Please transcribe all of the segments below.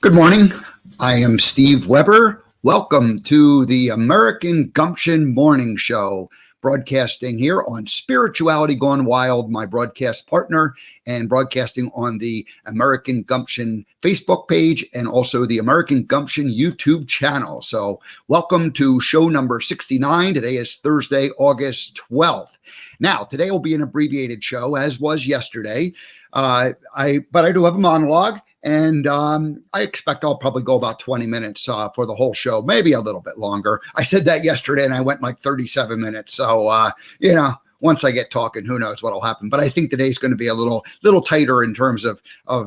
Good morning. I am Steve Weber. Welcome to the American Gumption Morning Show, broadcasting here on Spirituality Gone Wild, my broadcast partner, and broadcasting on the American Gumption Facebook page and also the American Gumption YouTube channel. So welcome to show number 69. Today is Thursday, August 12th. Now, today will be an abbreviated show, as was yesterday. But I do have a monologue. And I expect I'll probably go about 20 minutes for the whole show, maybe a little bit longer. I said that yesterday and I went like 37 minutes. So, once I get talking, who knows what'll happen. But I think today's going to be a little tighter in terms of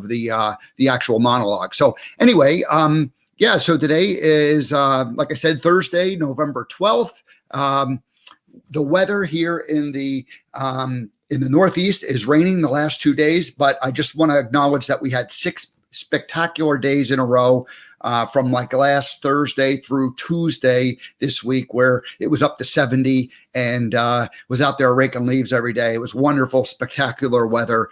the actual monologue. So anyway, so today is, like I said, Thursday, November 12th. The weather here in the Northeast is raining the last 2 days, but I just want to acknowledge that we had 6 spectacular days in a row from like last Thursday through Tuesday this week, where it was up to 70 and was out there raking leaves every day. It was wonderful, spectacular weather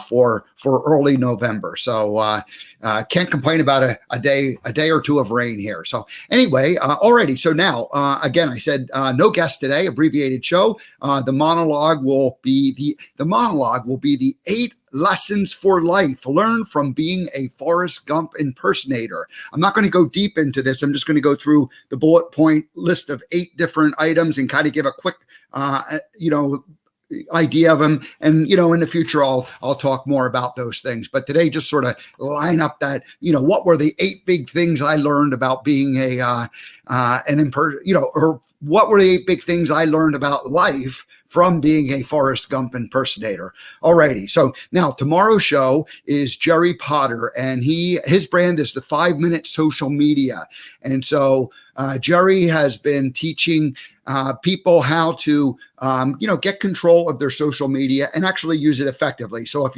for early November. So can't complain about a day or two of rain here. So anyway, alrighty. So now, again, I said no guest today, abbreviated show. The monologue will be the 8 lessons for life learned from being a Forrest Gump impersonator. I'm not going to go deep into this. I'm just going to go through the bullet point list of 8 different items and kind of give a quick, idea of them. And, in the future, I'll talk more about those things. But today, just sort of line up that, what were the 8 big things I learned about being or what were the 8 big things I learned about life from being a Forrest Gump impersonator. Alrighty, so now tomorrow's show is Jerry Potter, and his brand is the 5-minute social media. And so Jerry has been teaching people how to, get control of their social media and actually use it effectively. So if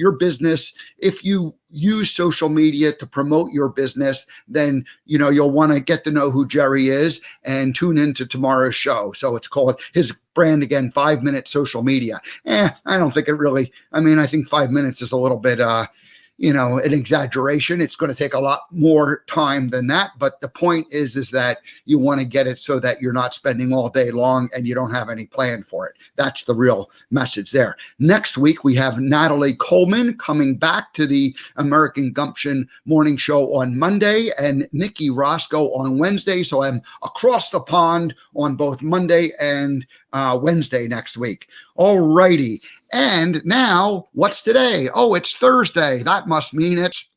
if you use social media to promote your business, then, you'll want to get to know who Jerry is and tune into tomorrow's show. So it's called his brand again, 5-minute social media. I don't think I think 5 minutes is a little bit, an exaggeration. It's going to take a lot more time than that. But the point is that you want to get it so that you're not spending all day long and you don't have any plan for it. That's the real message there. Next week, we have Natalie Coleman coming back to the American Gumption Morning Show on Monday and Nikki Roscoe on Wednesday. So I'm across the pond on both Monday and Wednesday next week. All righty. And now, what's today? Oh, it's Thursday. That must mean it's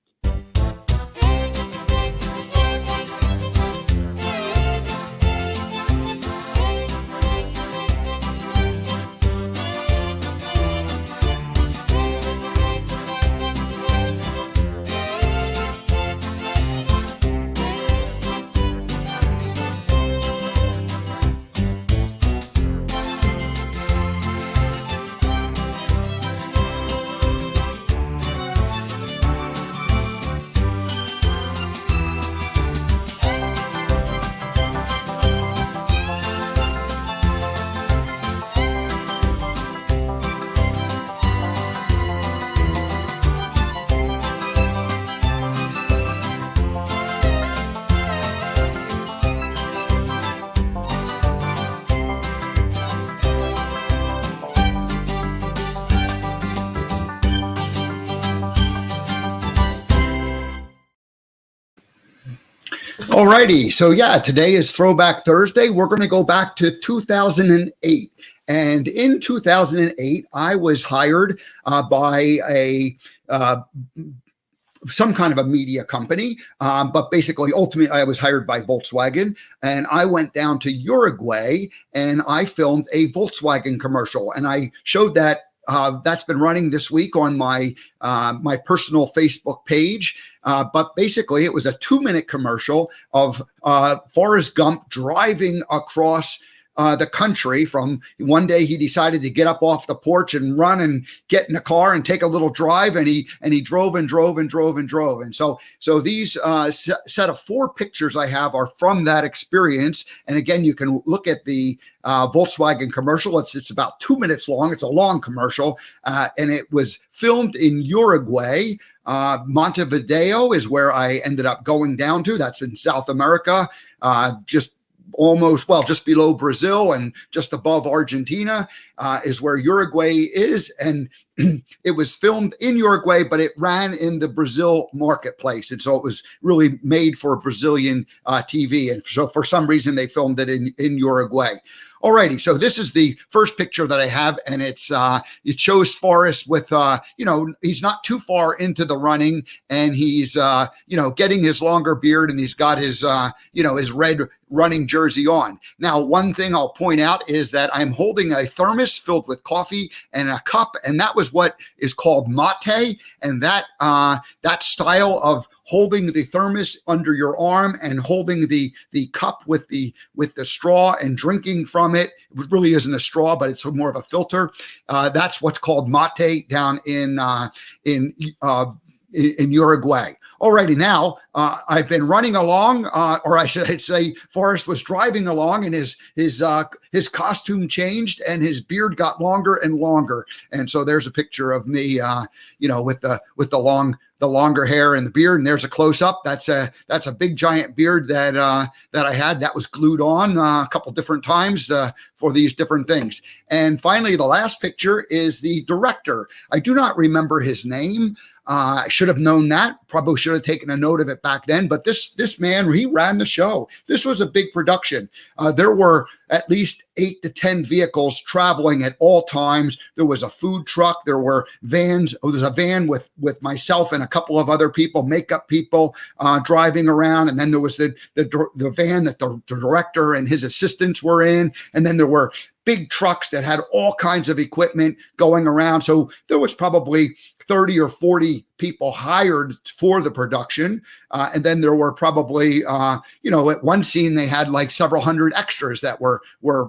Alrighty, so today is Throwback Thursday. We're going to go back to 2008. And in 2008, I was hired by some kind of a media company, but basically, ultimately, I was hired by Volkswagen, and I went down to Uruguay and I filmed a Volkswagen commercial, and I showed that. That's been running this week on my personal Facebook page. But basically, it was a 2-minute commercial of Forrest Gump driving across the country. From one day he decided to get up off the porch and run and get in a car and take a little drive, and he drove and drove and drove and drove. And so these set of 4 pictures I have are from that experience. And again, you can look at the Volkswagen commercial. It's about 2 minutes long. It's a long commercial, and it was filmed in Uruguay. Montevideo is where I ended up going down to. That's in South America, just below Brazil and just above Argentina is where Uruguay is. And it was filmed in Uruguay, but it ran in the Brazil marketplace. And so it was really made for Brazilian TV. And so for some reason, they filmed it in Uruguay. Alrighty, so this is the first picture that I have, and it shows Forrest with he's not too far into the running, and he's getting his longer beard, and he's got his his red running jersey on. Now, one thing I'll point out is that I'm holding a thermos filled with coffee and a cup, and that was what is called mate, and that style of holding the thermos under your arm and holding the cup with the straw and drinking from it. It really isn't a straw, but it's more of a filter. That's what's called mate down in Uruguay. Alrighty, now I've been running along, or I should say, Forrest was driving along, and his costume changed, and his beard got longer and longer. And so there's a picture of me, with the longer hair and the beard. And there's a close up. That's a big giant beard that I had that was glued on a couple different times for these different things. And finally, the last picture is the director. I do not remember his name. I should have known that. Probably should have taken a note of it back then. But this man, he ran the show. This was a big production. There were at least 8 to 10 vehicles traveling at all times. There was a food truck. There were vans. There was a van with myself and a couple of other people, makeup people, driving around. And then there was the van that the director and his assistants were in. And then there were big trucks that had all kinds of equipment going around. So there was probably 30 or 40 people hired for the production. And then there were probably, at one scene, they had like several hundred extras that were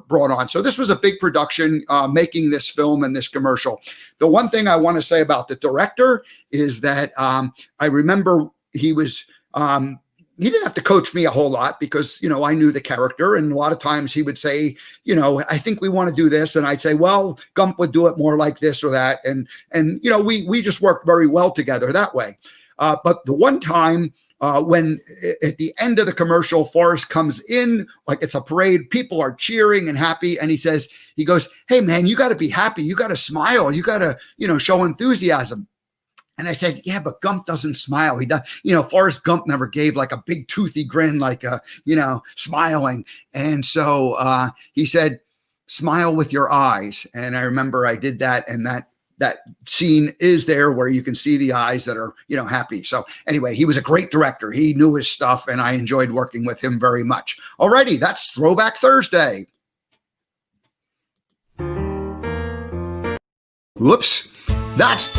brought on. So this was a big production, making this film and this commercial. The one thing I want to say about the director is that I remember he was, he didn't have to coach me a whole lot because, I knew the character. And a lot of times he would say, I think we want to do this. And I'd say, well, Gump would do it more like this or that. And we just worked very well together that way. But the one time when at the end of the commercial, Forrest comes in, like it's a parade, people are cheering and happy. And he goes, hey man, you got to be happy. You got to smile. You got to, show enthusiasm. And I said, yeah, but Gump doesn't smile. He does, Forrest Gump never gave like a big toothy grin, like, smiling. And so he said, smile with your eyes. And I remember I did that. And that scene is there where you can see the eyes that are, happy. So anyway, he was a great director. He knew his stuff, and I enjoyed working with him very much. Alrighty, that's Throwback Thursday. Whoops. That's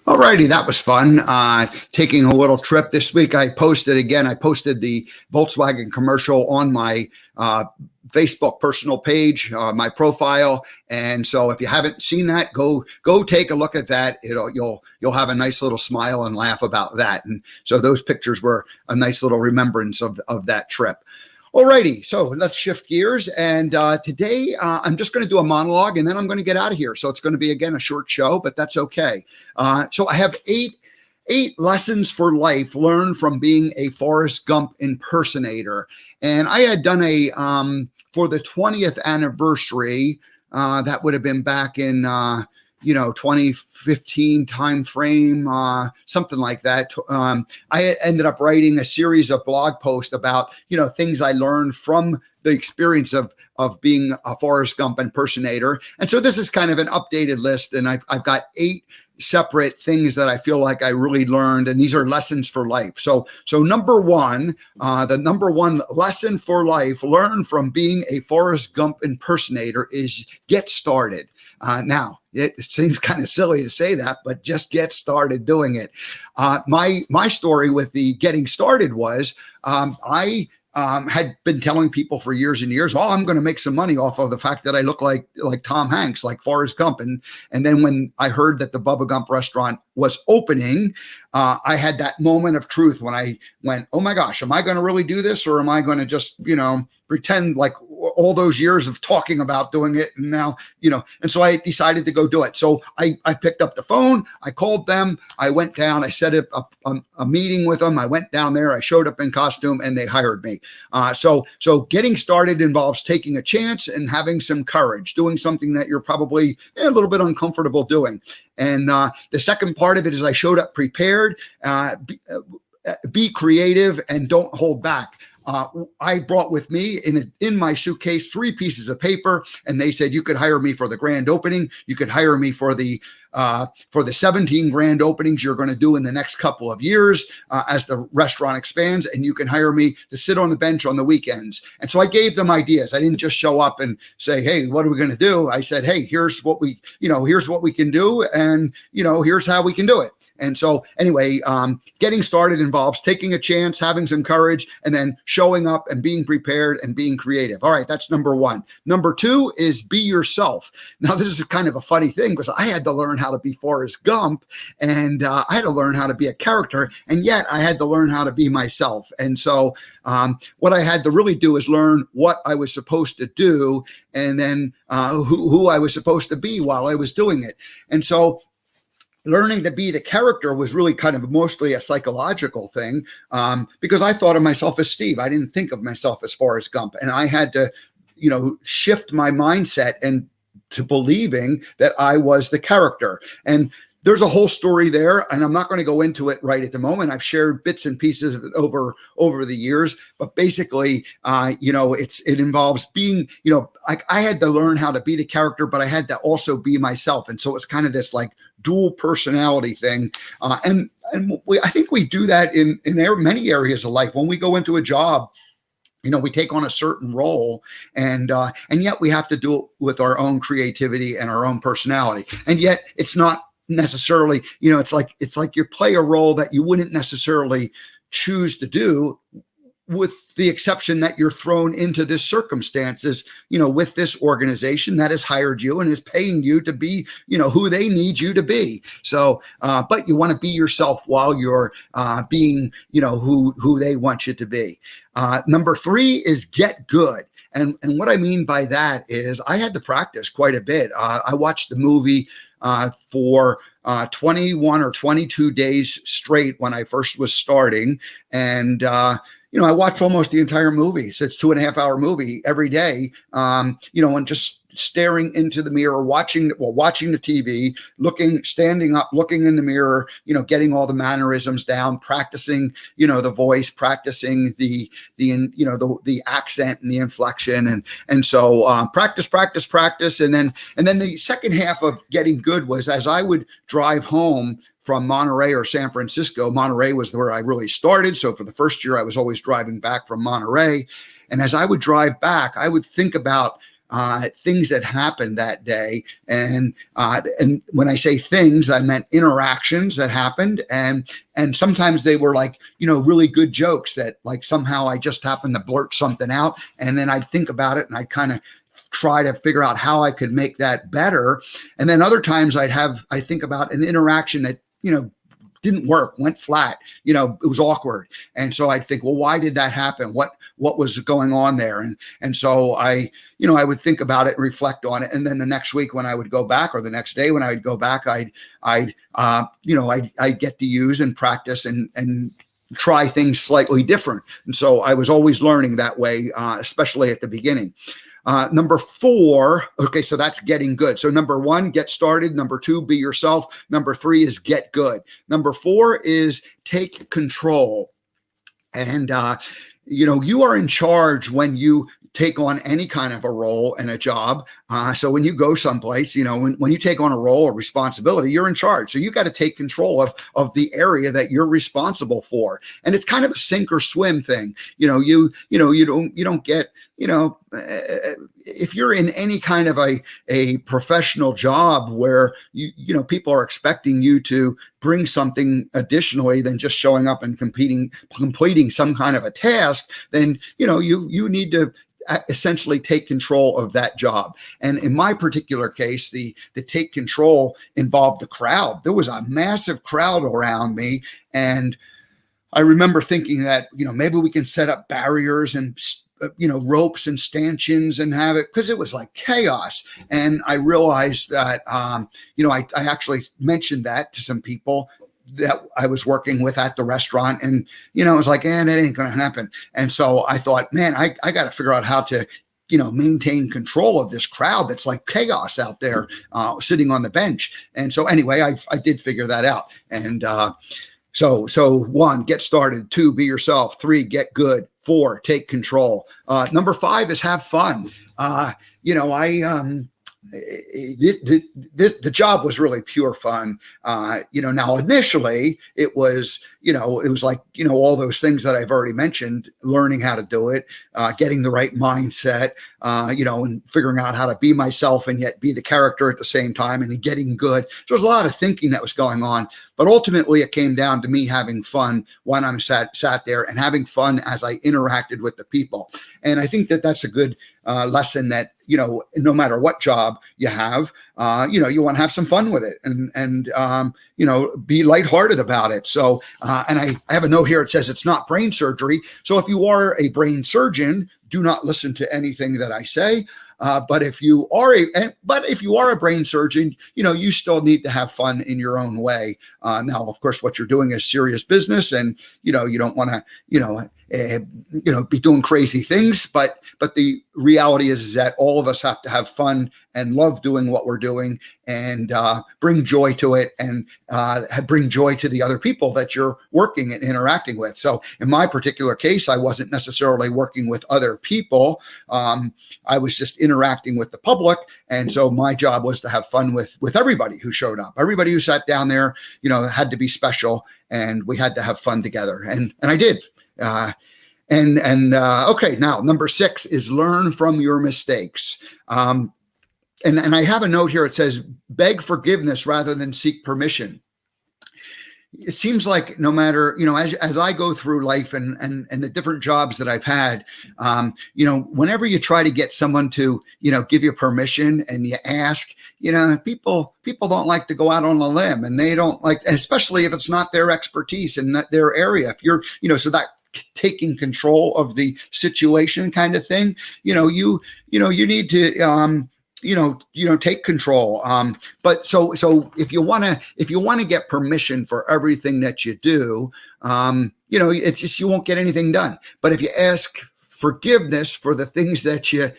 Alrighty, that was fun. Taking a little trip this week. I posted the Volkswagen commercial on my Facebook personal page, my profile. And so if you haven't seen that, go take a look at that. You'll have a nice little smile and laugh about that. And so those pictures were a nice little remembrance of that trip. Alrighty, so let's shift gears. And today I'm just going to do a monologue, and then I'm going to get out of here. So it's going to be, again, a short show, but that's okay. So I have eight lessons for life learned from being a Forrest Gump impersonator. And I had done for the 20th anniversary, that would have been back in 2015 time frame, something like that. I ended up writing a series of blog posts about, things I learned from the experience of being a Forrest Gump impersonator. And so this is kind of an updated list, and I've got 8 separate things that I feel like I really learned, and these are lessons for life. So number one, the number one lesson for life learned from being a Forrest Gump impersonator is get started. Now, it seems kind of silly to say that, but just get started doing it. My story with the getting started was I had been telling people for years and years, I'm going to make some money off of the fact that I look like Tom Hanks, like Forrest Gump. And then when I heard that the Bubba Gump restaurant was opening, I had that moment of truth when I went, oh my gosh, am I going to really do this? Or am I going to just, pretend like all those years of talking about doing it? And now, and so I decided to go do it. So I picked up the phone, I called them, I went down, I set up a meeting with them. I went down there, I showed up in costume, and they hired me. So getting started involves taking a chance and having some courage, doing something that you're probably a little bit uncomfortable doing. And the second part of it is I showed up prepared, be creative, and don't hold back. I brought with me in my suitcase 3 pieces of paper, and they said you could hire me for the grand opening. You could hire me for the 17 grand openings you're going to do in the next couple of years as the restaurant expands, and you can hire me to sit on the bench on the weekends. And so I gave them ideas. I didn't just show up and say, hey, what are we going to do? I said, hey, here's what we can do, and here's how we can do it. And so anyway, getting started involves taking a chance, having some courage, and then showing up and being prepared and being creative. All right, that's number one. Number 2 is be yourself. Now, this is kind of a funny thing because I had to learn how to be Forrest Gump, and I had to learn how to be a character, and yet I had to learn how to be myself. And so what I had to really do is learn what I was supposed to do, and then who I was supposed to be while I was doing it. And so learning to be the character was really kind of mostly a psychological thing because I thought of myself as Steve. I didn't think of myself as Forrest Gump. And I had to, shift my mindset and to believing that I was the character. And there's a whole story there, and I'm not going to go into it right at the moment. I've shared bits and pieces of it over the years, but basically, it involves being, I had to learn how to be the character, but I had to also be myself. And so it's kind of this like dual personality thing. And I think we do that in many areas of life. When we go into a job, we take on a certain role, and yet we have to do it with our own creativity and our own personality. And yet it's not necessarily, it's like you play a role that you wouldn't necessarily choose to do, with the exception that you're thrown into this circumstances, with this organization that has hired you and is paying you to be, who they need you to be. So, but you want to be yourself while you're being, who they want you to be. Number 3 is get good. And what I mean by that is I had to practice quite a bit. I watched the movie for 21 or 22 days straight when I first was starting. And, I watched almost the entire movie. So it's 2.5 hour movie every day, and just staring into the mirror, watching the TV, standing up, looking in the mirror, getting all the mannerisms down, practicing, the voice, practicing the accent and the inflection. And so practice. And then the second half of getting good was as I would drive home from Monterey or San Francisco. Monterey was where I really started. So for the first year, I was always driving back from Monterey. And as I would drive back, I would think about things that happened that day. And when I say things, I meant interactions that happened. And sometimes they were like, really good jokes that like somehow I just happened to blurt something out. And then I'd think about it and I'd kind of try to figure out how I could make that better. And then other times I think about an interaction that, didn't work, went flat, it was awkward. And so I'd think, well, why did that happen? What was going on there? And so I would think about it and reflect on it. And then the next week when I would go back, or the next day when I would go back, I'd get to use and practice and try things slightly different. And so I was always learning that way, especially at the beginning. Number 4, okay, so that's getting good. So number 1, get started. Number 2, be yourself. Number 3 is get good. Number 4 is take control. And, you are in charge when you take on any kind of a role in a job. So when you go someplace, when you take on a role or responsibility, you're in charge. So you got to take control of the area that you're responsible for. And it's kind of a sink or swim thing. You don't get, if you're in any kind of a professional job where people are expecting you to bring something additionally than just showing up and completing some kind of a task, then you need to essentially take control of that job. And in my particular case, the take control involved the crowd. There was a massive crowd around me, and I remember thinking that maybe we can set up barriers and ropes and stanchions and have it, because it was like chaos. And I realized that I actually mentioned that to some people that I was working with at the restaurant, and it was like, that ain't gonna happen. And so I thought, man, I got to figure out how to maintain control of this crowd that's like chaos out there sitting on the bench. And so anyway, I did figure that out. And so 1, get started. 2, be yourself. 3, get good. 4, take control. Number 5 is have fun. The job was really pure fun. Now initially it was like, all those things that I've already mentioned, learning how to do it, getting the right mindset, and figuring out how to be myself and yet be the character at the same time, and getting good. So there's a lot of thinking that was going on, but ultimately it came down to me having fun when I'm sat there and having fun as I interacted with the people. And I think that that's a good lesson that, no matter what job you have, you want to have some fun with it and be lighthearted about it. So, and I have a note here. It says it's not brain surgery. So if you are a brain surgeon, do not listen to anything that I say. But if you are a brain surgeon, you still need to have fun in your own way. Now, of course, what you're doing is serious business, and you don't want to be doing crazy things. But the reality is that all of us have to have fun and love doing what we're doing, and bring joy to it, and bring joy to the other people that you're working and interacting with. So in my particular case, I wasn't necessarily working with other people. I was just interacting with the public. And so my job was to have fun with everybody who showed up. Everybody who sat down there, had to be special, and we had to have fun together. And I did. Okay, now number 6 is learn from your mistakes. And I have a note here. It says, beg forgiveness rather than seek permission. It seems like no matter, as I go through life and the different jobs that I've had, whenever you try to get someone to, give you permission and you ask, people don't like to go out on a limb, and they don't like, especially if it's not their expertise and not their area. If you're, so that taking control of the situation kind of thing, you need to, take control. But so if you want to get permission for everything that you do, it's just, you won't get anything done. But if you ask forgiveness for the things that you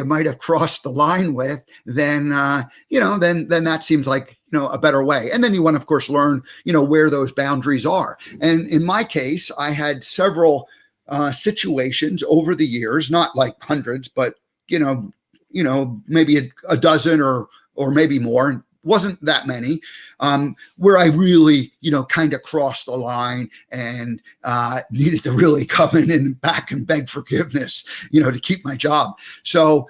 might have crossed the line with, then that seems like, a better way. And then you want to, of course, learn, where those boundaries are. And in my case, I had several situations over the years, not like hundreds, but, maybe a dozen or maybe more. Wasn't that many, where I really, kind of crossed the line and needed to really come in and back and beg forgiveness, to keep my job. So,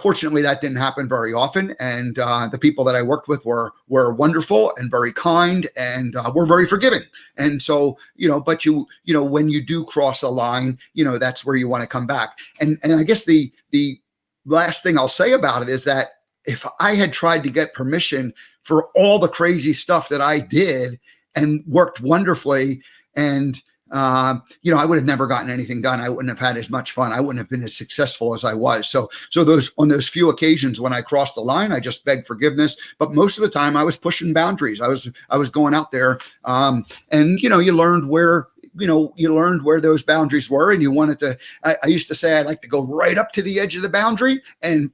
fortunately that didn't happen very often. And the people that I worked with were wonderful and very kind, and were very forgiving. And so, but when you do cross a line, that's where you want to come back. And I guess the last thing I'll say about it is that if I had tried to get permission for all the crazy stuff that I did and worked wonderfully, and I would have never gotten anything done. I wouldn't have had as much fun. I wouldn't have been as successful as I was. So on those few occasions when I crossed the line, I just begged forgiveness. But most of the time I was pushing boundaries. I was going out there, and you learned where you learned where those boundaries were, and you wanted to. I used to say I like to go right up to the edge of the boundary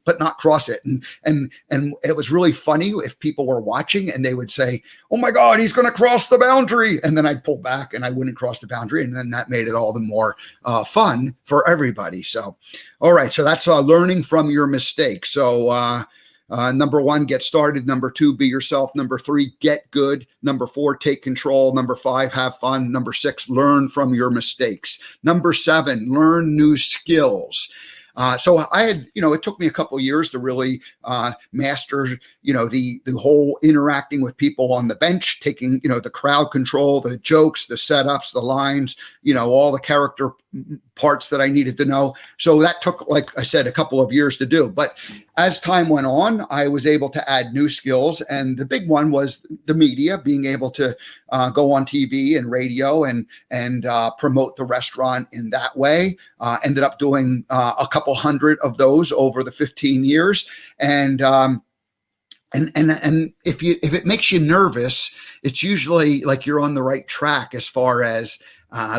but not cross it. And it was really funny if people were watching and they would say, "Oh my God, he's going to cross the boundary," and then I'd pull back and I wouldn't cross the boundary, and then that made it all the more fun for everybody. So, all right, so that's learning from your mistakes. So. Number 1, get started. Number 2, be yourself. Number 3, get good. Number 4, take control. Number 5, have fun. Number 6, learn from your mistakes. Number 7, learn new skills. So I had, it took me a couple of years to really master, the whole interacting with people on the bench, taking, the crowd control, the jokes, the setups, the lines, all the character parts that I needed to know. So that took, like I said, a couple of years to do. But as time went on, I was able to add new skills. And the big one was the media, being able to go on TV and radio and promote the restaurant in that way. Ended up doing a couple hundred of those over the 15 years. And if it makes you nervous, it's usually like you're on the right track as far as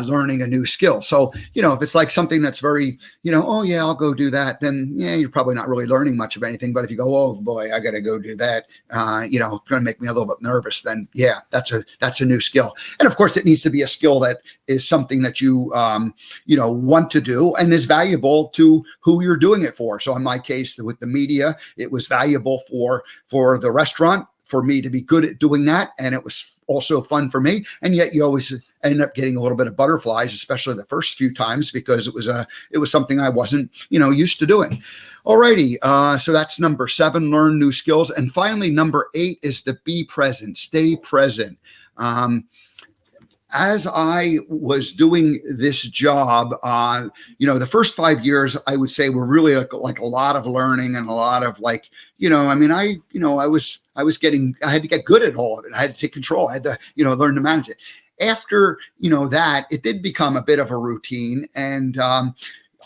learning a new skill. So, if it's like something that's very, oh yeah, I'll go do that, then yeah, you're probably not really learning much of anything. But if you go, oh boy, I got to go do that, going to make me a little bit nervous, then yeah, that's a new skill. And of course it needs to be a skill that is something that you, want to do and is valuable to who you're doing it for. So in my case with the media, it was valuable for the restaurant, for me to be good at doing that. And it was also fun for me. And yet you always end up getting a little bit of butterflies, especially the first few times, because it was something I wasn't, used to doing. Alrighty. So that's number 7, learn new skills. And finally, number 8 is to be present, stay present. As I was doing this job, the first 5 years, I would say were really like a lot of learning and a lot of I had to get good at all of it. I had to take control. I had to, learn to manage it. After, that, it did become a bit of a routine. And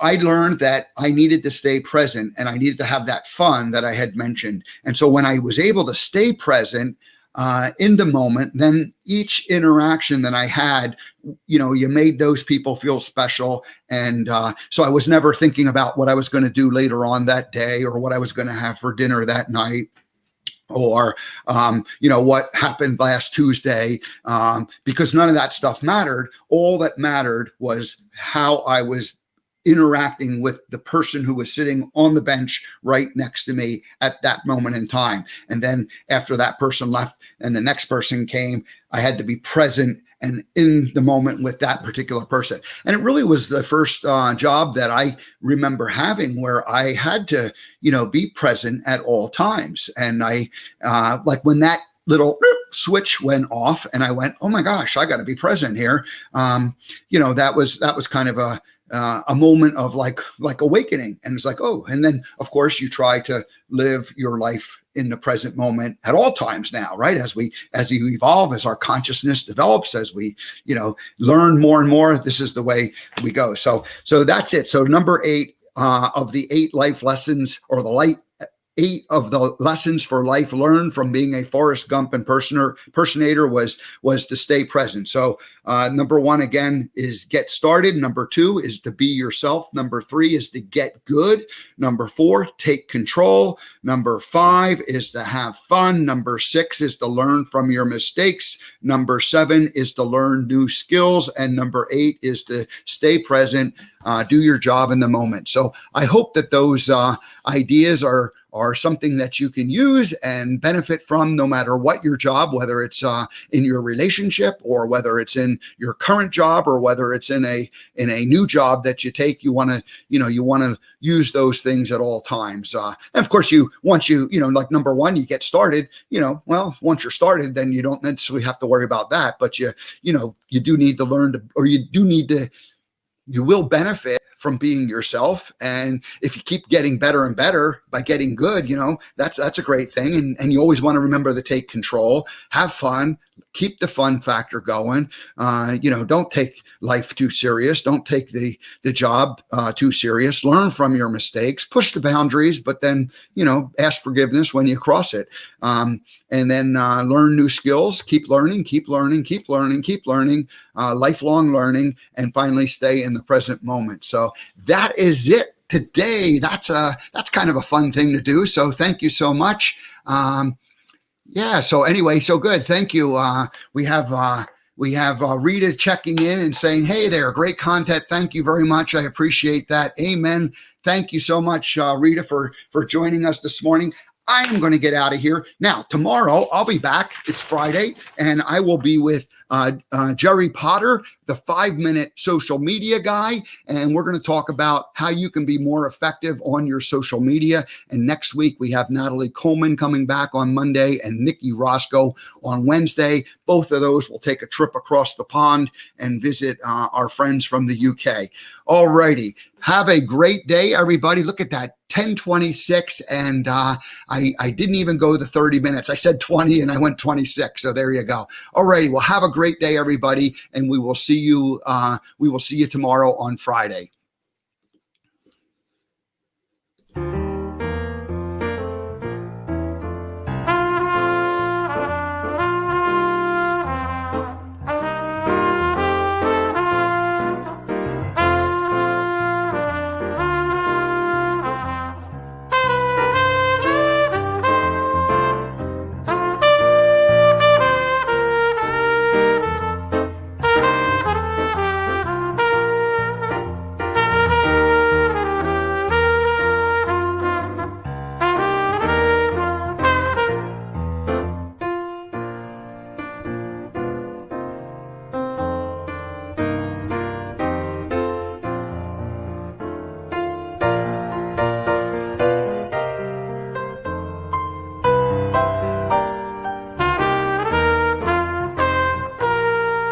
I learned that I needed to stay present and I needed to have that fun that I had mentioned. And so when I was able to stay present, in the moment, then each interaction that I had, you made those people feel special. And so I was never thinking about what I was going to do later on that day or what I was going to have for dinner that night, or, what happened last Tuesday, because none of that stuff mattered. All that mattered was how I was interacting with the person who was sitting on the bench right next to me at that moment in time. And then after that person left and the next person came, I had to be present and in the moment with that particular person. And it really was the first job that I remember having where I had to, be present at all times. And I, like when that little switch went off and I went, oh my gosh, I got to be present here. That was kind of a moment of like awakening. And it's like, oh, and then of course you try to live your life in the present moment at all times now, right? As you evolve, as our consciousness develops, as we, learn more and more, this is the way we go. So that's it. So number 8 of the 8 life lessons, or the 8 of the lessons for life learned from being a Forrest Gump impersonator was to stay present. So number 1, again, is get started. Number 2 is to be yourself. Number 3 is to get good. Number 4, take control. Number 5 is to have fun. Number 6 is to learn from your mistakes. Number 7 is to learn new skills. And number 8 is to stay present, do your job in the moment. So I hope that those ideas are something that you can use and benefit from, no matter what your job, whether it's in your relationship or whether it's in your current job or whether it's in a new job that you take. You want to use those things at all times. And of course, once you like number 1, you get started. Once you're started, then you don't necessarily have to worry about that. But you do need to learn you will benefit from being yourself. And if you keep getting better and better by getting good, that's a great thing. And you always want to remember to take control, have fun, keep the fun factor going. Don't take life too serious. Don't take the job too serious. Learn from your mistakes, push the boundaries, but then, ask forgiveness when you cross it. And then learn new skills, keep learning, lifelong learning, and finally stay in the present moment. So that is it today. That's kind of a fun thing to do. So thank you so much. So anyway, so good. Thank you. We have Rita checking in and saying, hey there, great content. Thank you very much. I appreciate that. Amen. Thank you so much, Rita, for joining us this morning. I am going to get out of here. Now, tomorrow, I'll be back. It's Friday, and I will be with Jerry Potter, the 5-minute social media guy, and we're going to talk about how you can be more effective on your social media. And next week, we have Natalie Coleman coming back on Monday and Nikki Roscoe on Wednesday. Both of those will take a trip across the pond and visit our friends from the UK. All righty. Have a great day, everybody. Look at that, 10:26, and I didn't even go the 30 minutes. I said 20, and I went 26, so there you go. All righty. Well, have a great day, everybody, and we will see you tomorrow on Friday.